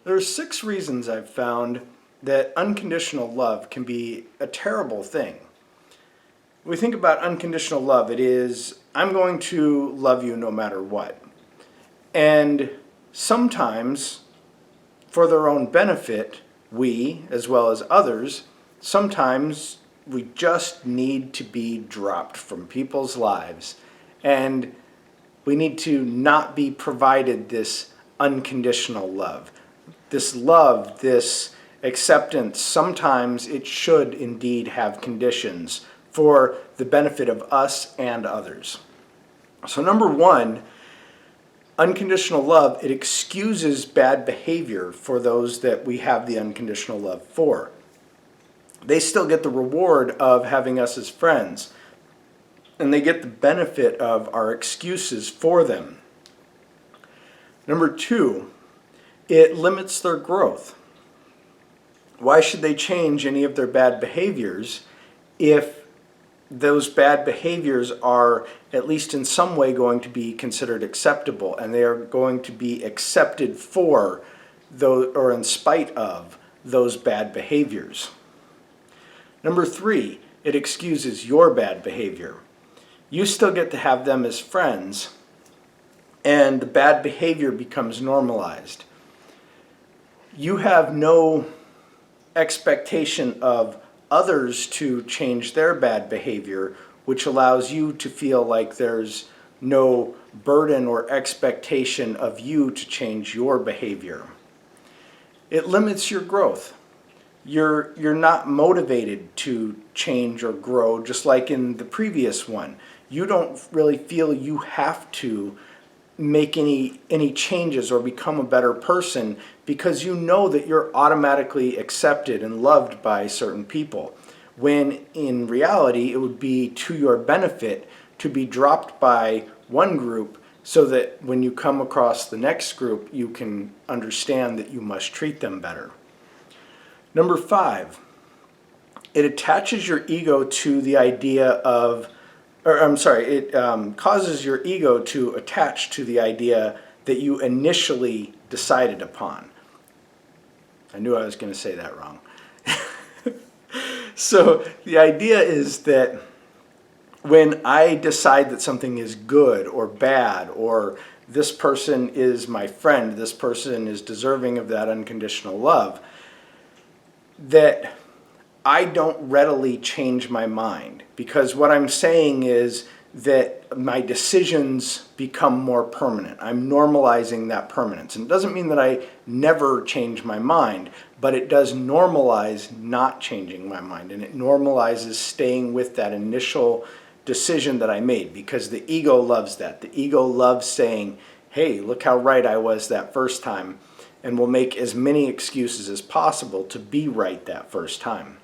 There are 6 reasons I've found that unconditional love can be a terrible thing. When we think about unconditional love, it is, I'm going to love you no matter what. And sometimes, for their own benefit, we, as well as others, sometimes we just need to be dropped from people's lives. And we need to not be provided this unconditional love. This love, this acceptance, sometimes it should indeed have conditions for the benefit of us and others. So number 1, unconditional love, it excuses bad behavior for those that we have the unconditional love for. They still get the reward of having us as friends, and they get the benefit of our excuses for them. Number 2, it limits their growth. Why should they change any of their bad behaviors if those bad behaviors are at least in some way going to be considered acceptable, and they are going to be accepted for those, or in spite of those bad behaviors? Number 3, it excuses your bad behavior. You still get to have them as friends, and the bad behavior becomes normalized. You have no expectation of others to change their bad behavior, which allows you to feel like there's no burden or expectation of you to change your behavior. It limits your growth. You're not motivated to change or grow, just like in the previous one. You don't really feel you have to make any changes or become a better person, because you know that you're automatically accepted and loved by certain people, when in reality it would be to your benefit to be dropped by one group, so that when you come across the next group you can understand that you must treat them better. Number 5, it attaches your ego to the idea of, it causes your ego to attach to the idea that you initially decided upon. I knew I was going to say that wrong. So the idea is that when I decide that something is good or bad, or this person is my friend, this person is deserving of that unconditional love, that I don't readily change my mind, because what I'm saying is that my decisions become more permanent. I'm normalizing that permanence. And it doesn't mean that I never change my mind, but it does normalize not changing my mind, and it normalizes staying with that initial decision that I made, because the ego loves that. The ego loves saying, hey, look how right I was that first time, and will make as many excuses as possible to be right that first time.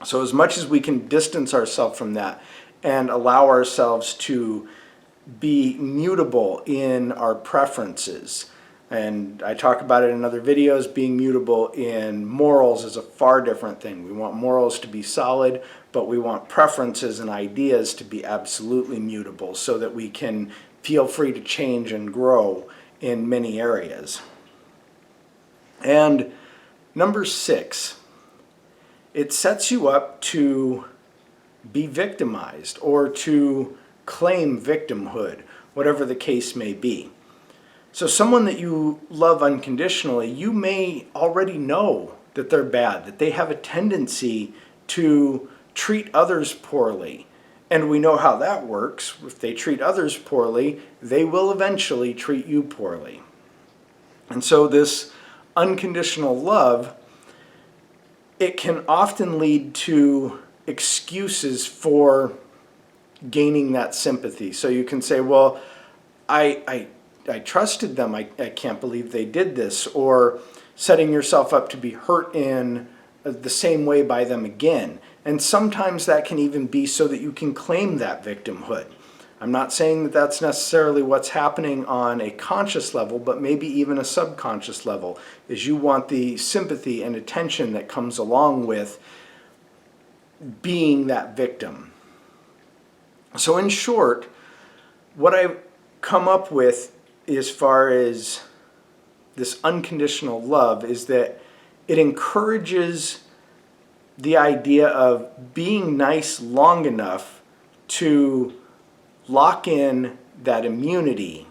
So as much as we can distance ourselves from that and allow ourselves to be mutable in our preferences, and I talk about it in other videos, being mutable in morals is a far different thing. We want morals to be solid, but we want preferences and ideas to be absolutely mutable, so that we can feel free to change and grow in many areas. And number 6, it sets you up to be victimized or to claim victimhood, whatever the case may be. So someone that you love unconditionally, you may already know that they're bad, that they have a tendency to treat others poorly. And we know how that works. If they treat others poorly, they will eventually treat you poorly. And so this unconditional love, it can often lead to excuses for gaining that sympathy. So you can say, well, I trusted them, I can't believe they did this, or setting yourself up to be hurt in the same way by them again. And sometimes that can even be so that you can claim that victimhood. I'm not saying that that's necessarily what's happening on a conscious level, but maybe even a subconscious level, is you want the sympathy and attention that comes along with being that victim. So in short, what I've come up with as far as this unconditional love is that it encourages the idea of being nice long enough to lock in that immunity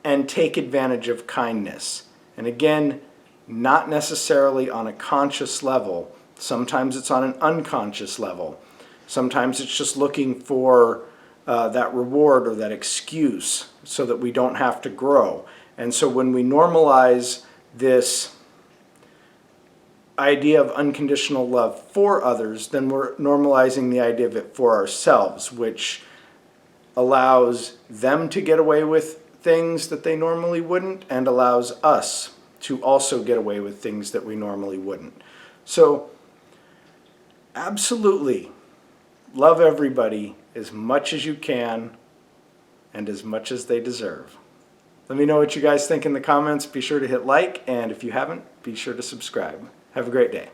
and take advantage of kindness. And again, not necessarily on a conscious level. Sometimes it's on an unconscious level. Sometimes it's just looking for that reward or that excuse so that we don't have to grow. And so when we normalize this idea of unconditional love for others, then we're normalizing the idea of it for ourselves, which allows them to get away with things that they normally wouldn't, and allows us to also get away with things that we normally wouldn't. So, absolutely, love everybody as much as you can and as much as they deserve. Let me know what you guys think in the comments. Be sure to hit like, and if you haven't, be sure to subscribe. Have a great day.